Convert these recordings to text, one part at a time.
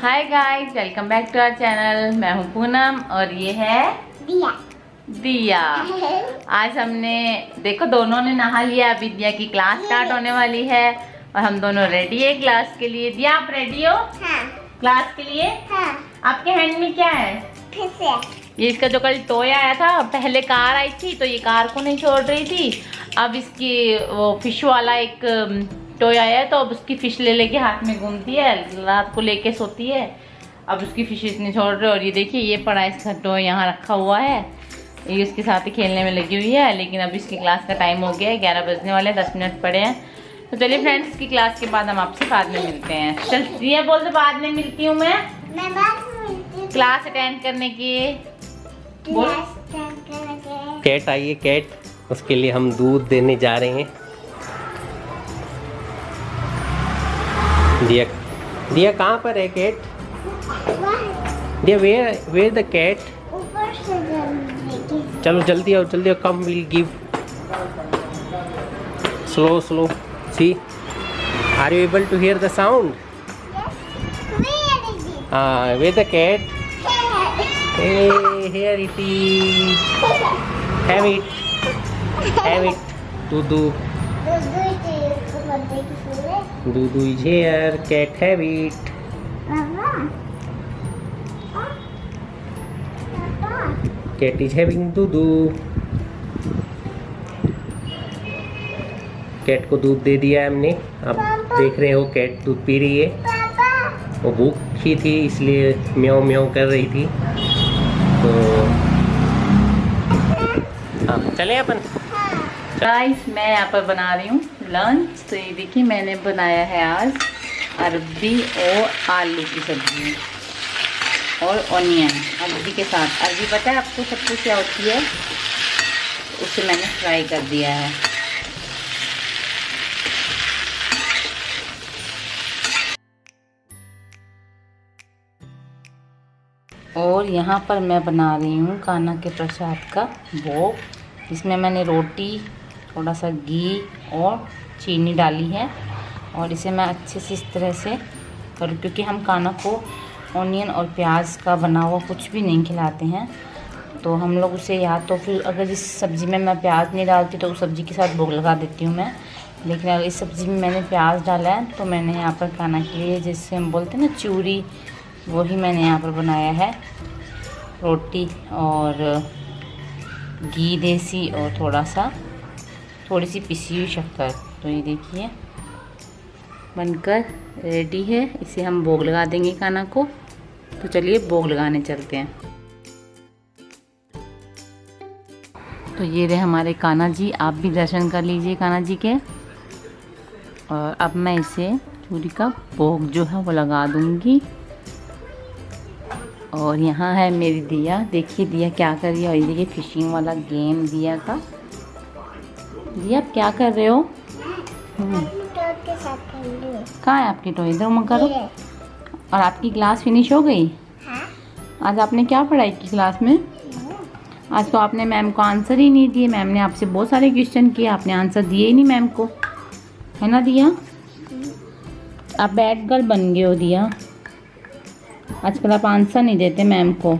Hi guys, welcome back to our channel. मैं हूं पूनम और ये है दिया। आज हमने देखो दोनों ने नहा लिया। अभी दिया की क्लास स्टार्ट होने वाली है और हम दोनों रेडी है क्लास के लिए। दिया आप रेडी हो? हाँ। क्लास के लिए? हाँ। आपके हैंड में क्या है? ये इसका जो कल टॉय आया था, पहले कार आई थी तो ये कार को नहीं छोड़ रही थी। अब इसकी वो फिश वाला एक टॉय आया है तो अब उसकी फिश ले लेके हाथ में घूमती है, रात को लेके सोती है। अब उसकी फिश नहीं छोड़ रहे। और ये देखिए ये पड़ा है इसका टॉय यहाँ रखा हुआ है, ये उसके साथ ही खेलने में लगी हुई है। लेकिन अब इसकी क्लास का टाइम हो गया है, 11 बजने वाले, 10 मिनट पड़े हैं। तो चलिए फ्रेंड्स, की क्लास के बाद हम आपसे बाद में मिलते हैं। चल ये बोल दो बाद में मिलती हूँ मैं बाद में मिलती हूँ क्लास अटेंड करने की। कैट आई है, कैट, उसके लिए हम दूध देने जा रहे हैं। दिया दिया कहाँ पर है कैट? दिया वेयर द कैट? चलो जल्दी आओ, जल्दी आओ। Come will give. Slow slow. See, are you able to hear the sound? Where the cat? Hey, here it is. Have it. Have it. Dudu. Dudu is here. Cat have it. Cat is having Dudu. Cat को दूध दे दिया हमने। अब देख रहे हो cat दूध P रही है। वो भूखी थी इसलिए म्याऊ म्याऊ कर रही थी। तो हाँ, चले अपन। गाइस, मैं यहाँ पर बना रही हूँ लंच। तो ये देखिए मैंने बनाया है आज अरबी और आलू की सब्जी और ऑनियन अरबी के साथ। अरबी पता है आपको सबको क्या होती है? उसे मैंने फ्राई कर दिया है। और यहाँ पर मैं बना रही हूँ कान्हा के प्रसाद का भोग। इसमें मैंने रोटी, थोड़ा सा घी और चीनी डाली है। और इसे मैं अच्छे से इस तरह से करूँ, क्योंकि हम कान्हा को ऑनियन और प्याज का बना हुआ कुछ भी नहीं खिलाते हैं। तो हम लोग उसे या तो फिर अगर इस सब्ज़ी में मैं प्याज नहीं डालती तो उस सब्ज़ी के साथ भोग लगा देती हूँ मैं। लेकिन अगर इस सब्ज़ी में मैंने प्याज डाला है तो मैंने यहाँ पर कान्हा के लिए, जिससे हम बोलते हैं ना चूरी, वही मैंने यहाँ पर बनाया है। रोटी और घी देसी और थोड़ी सी पिसी हुई शक्कर। तो ये देखिए बनकर रेडी है। इसे हम भोग लगा देंगे कान्हा को। तो चलिए भोग लगाने चलते हैं। तो ये रहे हमारे कान्हा जी, आप भी दर्शन कर लीजिए कान्हा जी के। और अब मैं इसे चूरी का भोग जो है वो लगा दूंगी। और यहाँ है मेरी दिया, देखिए दिया क्या कर रही है। और ये देखिए फिशिंग वाला गेम दिया का। दिया आप क्या कर रहे हो? कहाँ है आपकी टॉय? इधर मत करो। और आपकी क्लास फिनिश हो गई? हाँ? आज आपने क्या पढ़ाई की क्लास में? आज तो आपने मैम को आंसर ही नहीं दिए। मैम ने आपसे बहुत सारे क्वेश्चन किए, आपने आंसर दिए ही नहीं मैम को, है ना दिया? आप बैड गर्ल बन गए हो दिया। आजकल आप आंसर नहीं देते मैम को।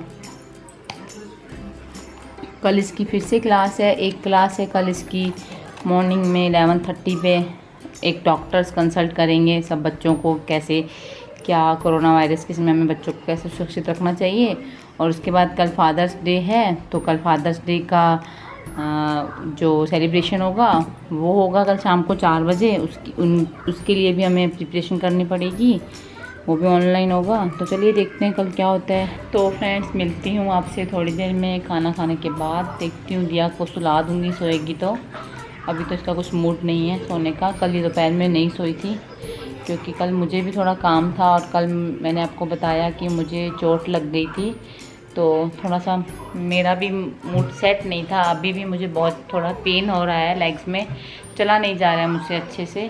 कल इसकी फिर से क्लास है, एक क्लास है कल इसकी मॉर्निंग में 11:30 पे। एक डॉक्टर्स कंसल्ट करेंगे सब बच्चों को, कैसे क्या कोरोना वायरस के समय में बच्चों को कैसे सुरक्षित रखना चाहिए। और उसके बाद कल फादर्स डे है, तो कल फादर्स डे का जो सेलिब्रेशन होगा वो होगा कल शाम को 4 बजे। उसके लिए भी हमें प्रिपरेशन करनी पड़ेगी, वो भी ऑनलाइन होगा। तो चलिए देखते हैं कल क्या होता है। तो फ्रेंड्स, मिलती हूँ आपसे थोड़ी देर में खाना खाने के बाद। देखती हूँ दिया को सुला दूँगी, सोएगी तो। अभी तो इसका कुछ मूड नहीं है सोने का। कल ये दोपहर में नहीं सोई थी क्योंकि कल मुझे भी थोड़ा काम था। और कल मैंने आपको बताया कि मुझे चोट लग गई थी, तो थोड़ा सा मेरा भी मूड सेट नहीं था। अभी भी मुझे बहुत थोड़ा पेन हो रहा है लेग्स में, चला नहीं जा रहा है मुझसे अच्छे से।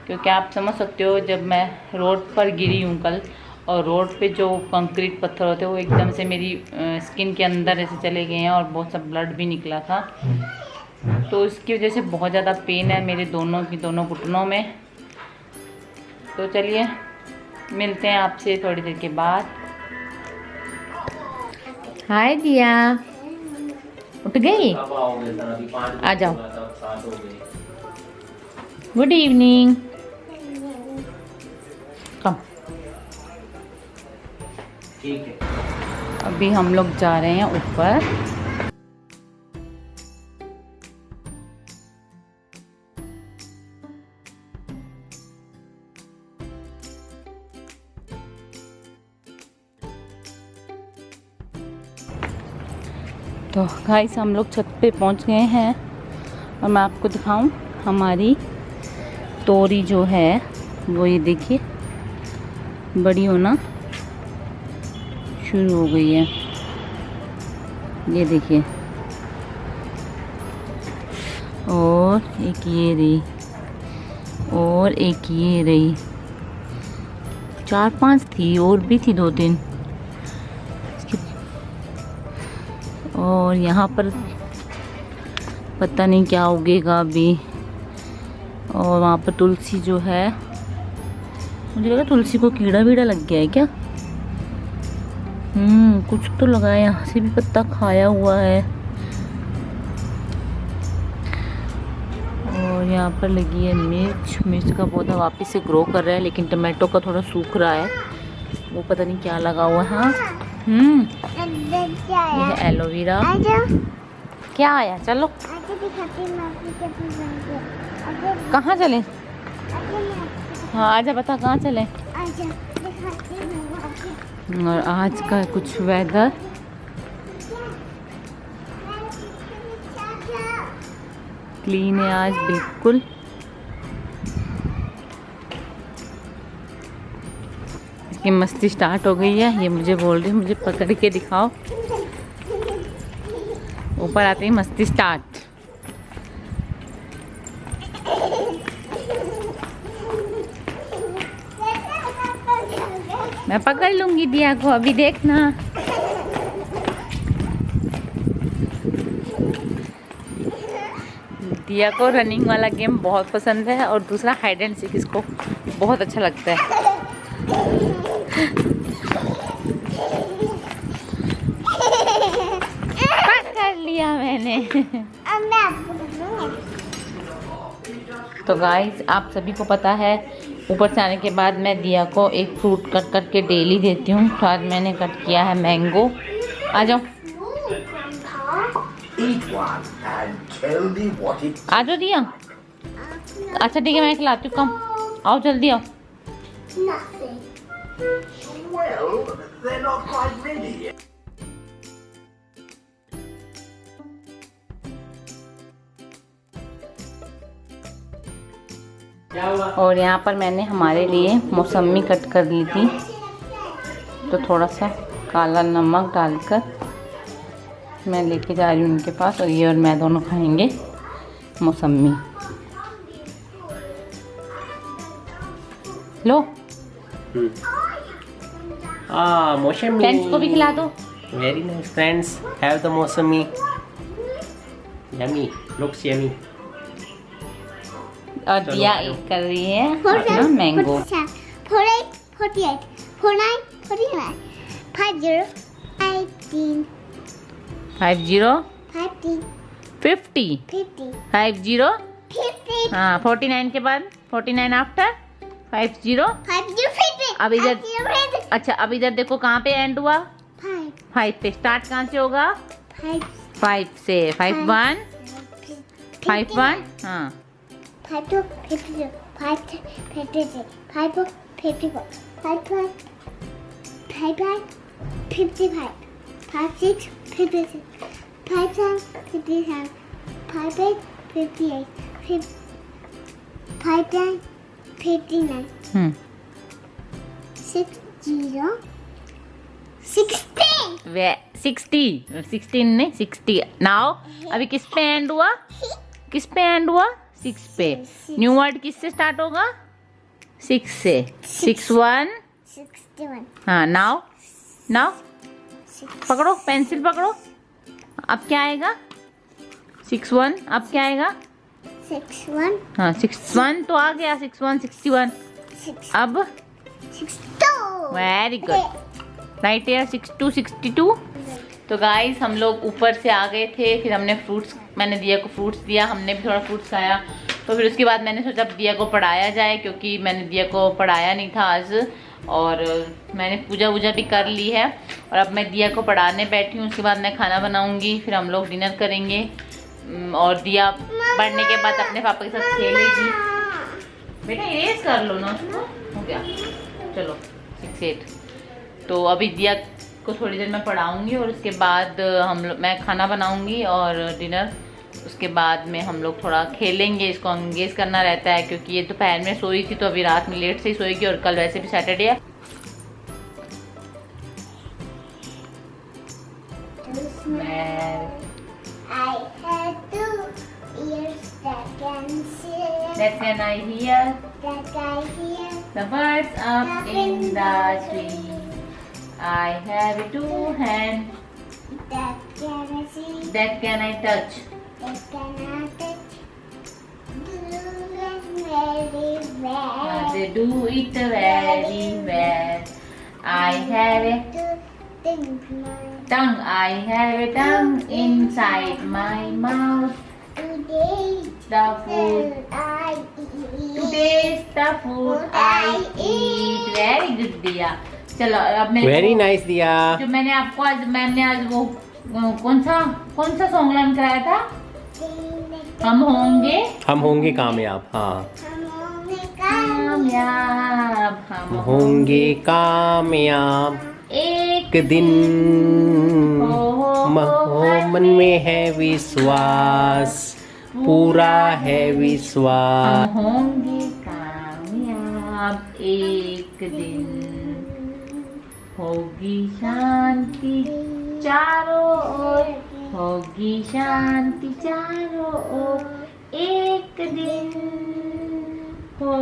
क्योंकि आप समझ सकते हो, जब मैं रोड पर गिरी हूँ कल, और रोड पे जो कंक्रीट पत्थर होते हैं वो एकदम से मेरी स्किन के अंदर ऐसे चले गए हैं और बहुत सा ब्लड भी निकला था। तो इसकी वजह से बहुत ज़्यादा पेन है मेरे दोनों घुटनों में। तो चलिए मिलते हैं आपसे थोड़ी देर के बाद। हाय दिया, उठ गई? आ जाओ। Good evening. कम। ठीक है, अभी हम लोग जा रहे हैं ऊपर। तो गाइस हम लोग छत पे पहुंच गए हैं और मैं आपको दिखाऊं हमारी तोरी जो है वो ये देखिए बड़ी होना शुरू हो गई है। ये देखिए, और एक ये रही और एक ये रही, 4-5 थी और भी थी 2-3। और यहाँ पर पता नहीं क्या उगेगा अभी। और वहाँ पर तुलसी जो है, मुझे लगा तुलसी को कीड़ा वीड़ा लग गया है क्या। कुछ तो लगा है, यहाँ से भी पत्ता खाया हुआ है। और यहाँ पर लगी है मिर्च। मिर्च का पौधा वापस से ग्रो कर रहा है, लेकिन टमाटो का थोड़ा सूख रहा है, वो पता नहीं क्या लगा हुआ है। हाँ ये है एलोवेरा। क्या आया? चलो कहाँ चले? हाँ आजा, बता कहाँ चले। और आज का कुछ वेदर क्लीन है आज बिल्कुल। इसकी मस्ती स्टार्ट हो गई है। ये मुझे बोल रही है मुझे पकड़ के दिखाओ। ऊपर आते ही मस्ती स्टार्ट। मैं पकड़ लूंगी दिया को, अभी देखना। दिया को रनिंग वाला गेम बहुत पसंद है और दूसरा हाइड एंड सीक इसको बहुत अच्छा लगता है। पकड़ लिया मैंने। तो गाइस आप सभी को पता है ऊपर से आने के बाद मैं दिया को एक फ्रूट कट करके डेली देती हूँ। तो आज मैंने कट किया है मैंगो। आ जाओ आ जाओ दिया। अच्छा ठीक है मैं खिलाती हूँ, कम आओ जल्दी आओ। और यहाँ पर मैंने हमारे लिए मौसमी कट कर ली थी, तो थोड़ा सा काला नमक डालकर मैं लेके जा रही हूँ उनके पास। और ये और मैं दोनों खाएंगे मौसमी। लो मौसमी फ्रेंड्स को भी खिला दो। Very nice friends, have the mosambi. Yummy, looks yummy. और दिया एक कर रही है अपना मैंगो। 48, 48, 49, 49, 50, 18, 50, 50, 50, 50, 50, 50, हाँ 49 के बाद 49 आफ्टर 50। 50, 50। अब इधर, अच्छा अब इधर देखो कहाँ पे एंड हुआ? 5 पे। स्टार्ट कहाँ से होगा? 5 से। 5 1, 5 1, हाँ 5 2, 52, 5 3, 56, 5 4, 54, 5 5, 5 5, 55, 5 6, 56, 5 7, 57, 5 8, 58, 5 9, 59, 6 0, 16। वे 16 नहीं 60। नाउ अभी किस पे एंड हुआ? किस पे एंड हुआ? 6 पे। न्यू वर्ड किस से स्टार्ट होगा? 6 से। 6 1, 61। हाँ नाउ नाउ पकड़ो, पेंसिल पकड़ो। अब क्या आएगा? 6 1। अब क्या आएगा? 6 1, हाँ 6 1 तो आ गया। 6 1 61। 6 अब 62. Very good. Right year 62. तो गाइस हम लोग ऊपर से आ गए थे, फिर हमने फ्रूट्स, मैंने दिया को फ्रूट्स दिया, हमने भी थोड़ा फ्रूट्स खाया। तो फिर उसके बाद मैंने सोचा दिया को पढ़ाया जाए, क्योंकि मैंने दिया को पढ़ाया नहीं था आज, और मैंने पूजा वूजा भी कर ली है। और अब मैं दिया को पढ़ाने बैठी हूँ, उसके बाद मैं खाना बनाऊँगी, फिर हम लोग डिनर करेंगे। और दिया पढ़ने के बाद अपने पापा के साथ खेलेगी। बेटा इरेज कर लो ना उसको, हो गया। चलो 6-8। तो अभी दिया को थोड़ी देर में पढ़ाऊंगी और उसके बाद मैं खाना बनाऊंगी और डिनर। उसके बाद में हम लोग थोड़ा खेलेंगे, इसको एंगेज करना रहता है, क्योंकि ये दोपहर में सोई थी तो अभी रात में लेट से ही सोएगी, और कल वैसे भी सैटरडे है। That can I hear the birds up in the tree. I have 2 hands. That can I see? That can I touch? That can I touch? Do it very well. They do it very well. I have a tongue. I have a tongue inside my mouth. The food. To taste the food I eat. Very good दिया। चलो अब मैं very nice दिया। जो मैंने आपको आज ma'am ने आज वो कौन सा सॉन्ग लर्न कराया था? हम होंगे कामयाब। हाँ, कामयाब, हम होंगे कामयाब एक दिन। मन में है विश्वास, पूरा है विश्वास। हम होंगे कामयाब एक दिन, होगी शांति चारों ओर, होगी शांति चारों ओर एक दिन। हो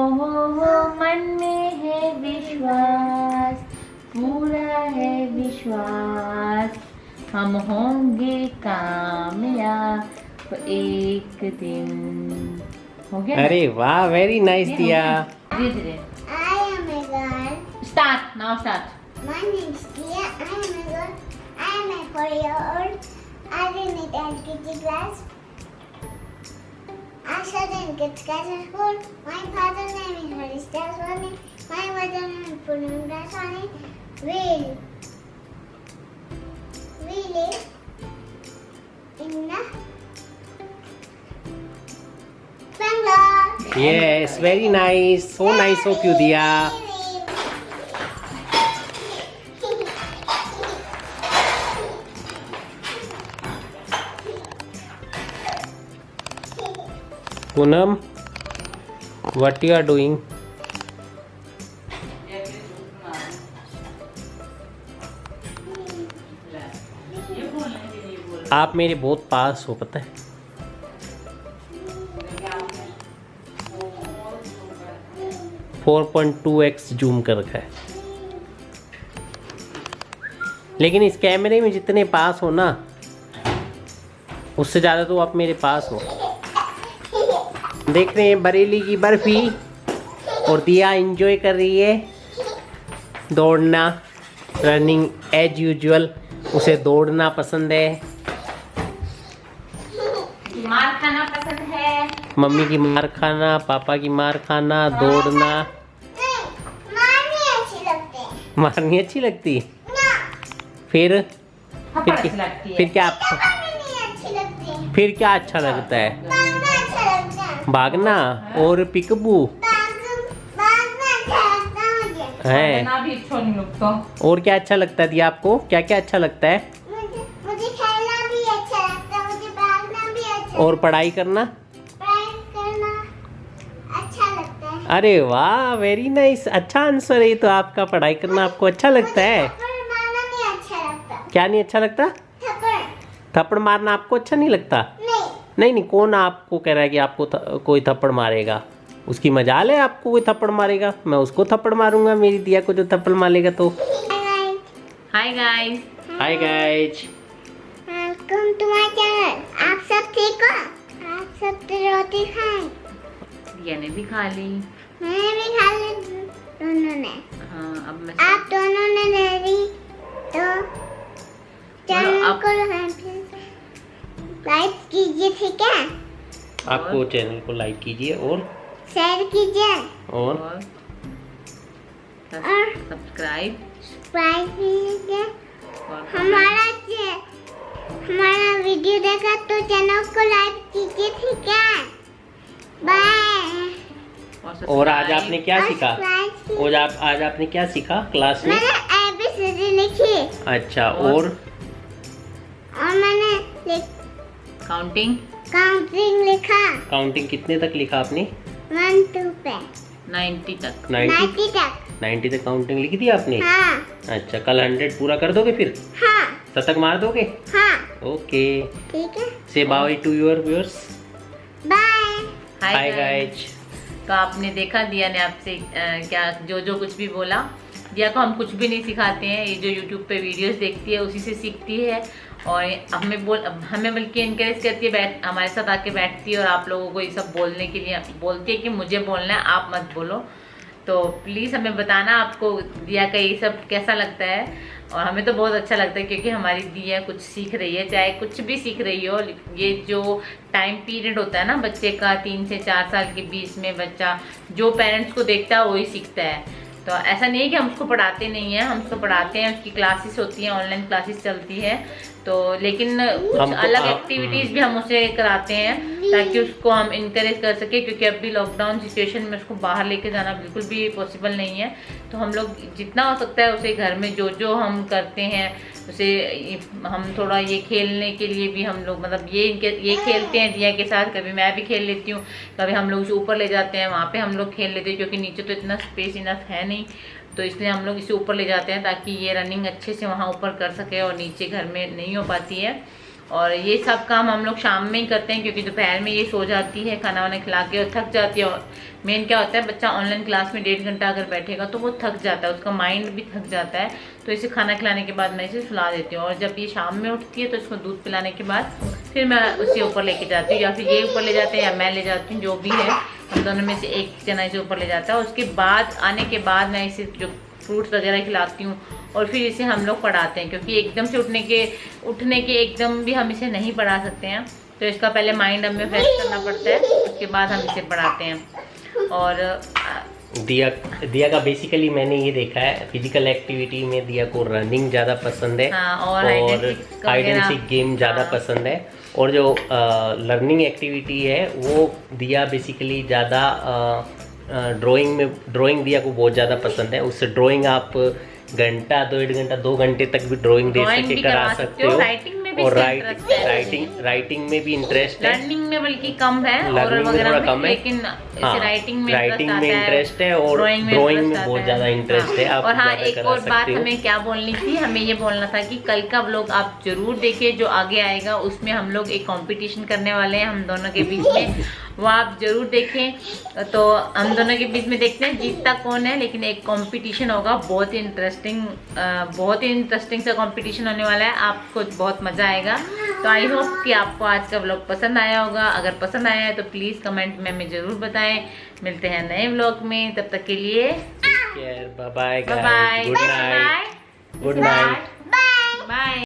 मन में है विश्वास, पूरा है विश्वास, हम होंगे कामयाब एक दिन। हो गया? अरे वाह, वेरी नाइस दिया। धीरे-धीरे। I am a girl. Start now start. My name is Tia. I am a girl. I am a 4-year-old. I am in LKG class. I study in Kids Castle School. My father's name is Harish Daswani. My mother's name is Poonam Daswani. We live in Bangalore. Yes, very nice. So nice of you, दिया। Poonam, what you are doing? आप मेरे बहुत पास हो, पता है। (4.2x zoom कर रखा है, लेकिन इस कैमरे में जितने पास हो ना, उससे ज़्यादा तो आप मेरे पास हो। देख रहे हैं बरेली की बर्फी, और दिया एंजॉय कर रही है दौड़ना, रनिंग एज यूजुअल। उसे दौड़ना पसंद है, मार खाना पसंद है, मम्मी की मार खाना, पापा की मार खाना, दौड़ना। मारनी अच्छी लगती है। मारनी अच्छी लगती? फिर थप्पड़ अच्छी लगती है। फिर क्या नहीं अच्छी लगती है। फिर क्या अच्छा लगता है? भागना अच्छा लगता है। भागना और पिकबू भागना अच्छा लगता है मुझे। है। ना भी अच्छा नहीं लगता। और क्या अच्छा लगता है दिया आपको? क्या क्या अच्छा लगता है? मुझे खेलना भी अच्छा लगता है, मुझे भागना भी अच्छा, और पढ़ाई करना? पढ़ाई करना अच्छा लगता है। अरे वाह, वेरी नाइस। अच्छा आंसर है तो आपका, पढ़ाई करना आपको अच्छा लगता है। थप्पड़ मारना नहीं अच्छा लगता। क्या नहीं अच्छा लगता? थप्पड़ मारना आपको अच्छा नहीं लगता? नहीं, कौन आपको कह रहा है कि आपको कोई थप्पड़ मारेगा? उसकी मजाल है आपको कोई थप्पड़ मारेगा? मैं उसको थप्पड़ मारूंगा, मेरी दिया को जो थप्पड़ मारेगा तो। Hi guys. Hi guys. Welcome to my channel. आप सब ठीक हो? आप सब तो रोटी खाएं? दिया ने भी खा ली। मैंने भी खा ली, दोनों ने। हाँ अब मैं आप दोनों ने ले ली तो चैनल आप- को लाइक कीजिए, ठीक है? आपको चैनल को लाइक कीजिए और शेयर कीजिए और और सब्सक्राइब सब्सक्राइब कीजिए। और हमारा वीडियो देखा तो चैनल को लाइक कीजिए, ठीक है? बाय। और आज आपने क्या और सीखा? सब्सक्राइब कीजिए। और आज आपने क्या सीखा क्लास में? मैंने ABCD लिखी अच्छा, और? और मैंने काउंटिंग काउंटिंग लिखा काउंटिंग कितने तक लिखा आपने? 1 2 पे 90 तक। 90 तक। 90 तक काउंटिंग लिखी थी आपने? हाँ अच्छा, कल 100 पूरा कर दोगे फिर? हाँ शतक मार दोगे? हाँ, ओके, ठीक है। Say bye to your viewers. Bye. Hi guys. तो आपने देखा दिया ने आपसे क्या जो कुछ भी बोला। दिया को हम कुछ भी नहीं सिखाते हैं, ये जो यूट्यूब पे वीडियोस देखती है उसी से सीखती है और हमें बल्कि इनकरेज करती है, हमारे साथ आके बैठती है और आप लोगों को ये सब बोलने के लिए बोलती है कि मुझे बोलना है, आप मत बोलो। तो प्लीज़ हमें बताना आपको दिया का ये सब कैसा लगता है। और हमें तो बहुत अच्छा लगता है क्योंकि हमारी दिया कुछ सीख रही है, चाहे कुछ भी सीख रही हो। ये जो टाइम पीरियड होता है ना बच्चे का, 3 से 4 साल के बीच में बच्चा जो पेरेंट्स को देखता है वही सीखता है। तो ऐसा नहीं है कि हम उसको पढ़ाते नहीं हैं, हम उसको पढ़ाते हैं, उसकी क्लासेस होती हैं, ऑनलाइन क्लासेस चलती है। तो लेकिन कुछ अलग एक्टिविटीज़ भी हम उसे कराते हैं ताकि उसको हम इनकरेज कर सके, क्योंकि अभी लॉकडाउन सिचुएशन में उसको बाहर लेके जाना बिल्कुल भी पॉसिबल नहीं है। तो हम लोग जितना हो सकता है उसे घर में जो हम करते हैं उसे हम थोड़ा ये खेलने के लिए भी हम लोग मतलब ये खेलते हैं दिया के साथ। कभी मैं भी खेल लेती हूँ, कभी हम लोग उसे ऊपर ले जाते हैं, वहाँ पे हम लोग खेल लेते हैं क्योंकि नीचे तो इतना स्पेस इनफ है नहीं, तो इसलिए हम लोग इसे ऊपर ले जाते हैं ताकि ये रनिंग अच्छे से वहाँ ऊपर कर सके और नीचे घर में नहीं हो पाती है। और ये सब काम हम लोग शाम में ही करते हैं क्योंकि दोपहर में ये सो जाती है खाना वाना खिला के और थक जाती है। और मेन क्या होता है, बच्चा ऑनलाइन क्लास में 1.5 घंटा अगर बैठेगा तो वो थक जाता है, उसका माइंड भी थक जाता है। तो इसे खाना खिलाने के बाद मैं इसे सुला देती हूँ और जब ये शाम में उठती है तो इसको दूध पिलाने के बाद फिर मैं उसे ऊपर लेके जाती हूँ, या फिर ये ऊपर ले जाते हैं या मैं ले जाती हूँ, जो भी है हम दोनों में से एक जना इसे ऊपर ले जाता है। उसके बाद आने के बाद मैं इसे जो फ्रूट्स वगैरह खिलाती हूँ और फिर इसे हम लोग पढ़ाते हैं, क्योंकि एकदम से उठने के एकदम भी हम इसे नहीं पढ़ा सकते हैं। तो इसका पहले माइंड हमें फ्रेश करना पड़ता है, उसके बाद हम इसे पढ़ाते हैं। और दिया का बेसिकली मैंने ये देखा है, फिजिकल एक्टिविटी में दिया को रनिंग ज़्यादा पसंद है। हाँ, और हाइड एंड सीक गेम ज़्यादा पसंद है। और जो लर्निंग एक्टिविटी है वो दिया बेसिकली ज़्यादा ड्राइंग दिया को बहुत ज़्यादा पसंद है। उससे ड्राइंग आप घंटा 2 घंटे तक भी ड्राइंग दे सके करा सकते हो। राइटिंग में भी और राइटिंग में भी इंटरेस्ट है, लर्निंग में बल्कि कम है, और लर्निंग में वगैरह थोड़ा में, कम है। लेकिन हाँ, राइटिंग में इंटरेस्ट है और ड्राइंग में बहुत ज़्यादा इंटरेस्ट है। आप और हाँ, ज़्यादा एक करा और बात सकते हो। हमें क्या बोलनी थी, हमें ये बोलना था कि कल का व्लॉग आप जरूर देखिए, जो आगे आएगा उसमें हम लोग एक कंपटीशन करने वाले हैं हम दोनों के बीच में, वो आप जरूर देखें। तो हम दोनों के बीच में देखते हैं जीतता कौन है, लेकिन एक कंपटीशन होगा बहुत ही इंटरेस्टिंग सा कंपटीशन होने वाला है, आपको बहुत मज़ा आएगा। तो आई होप कि आपको आज का व्लॉग पसंद आया होगा। अगर पसंद आया है तो प्लीज़ कमेंट में हमें ज़रूर बताएं। मिलते हैं नए व्लॉग में, तब तक के लिए bye bye, bye bye, good night, good night. Bye. Bye.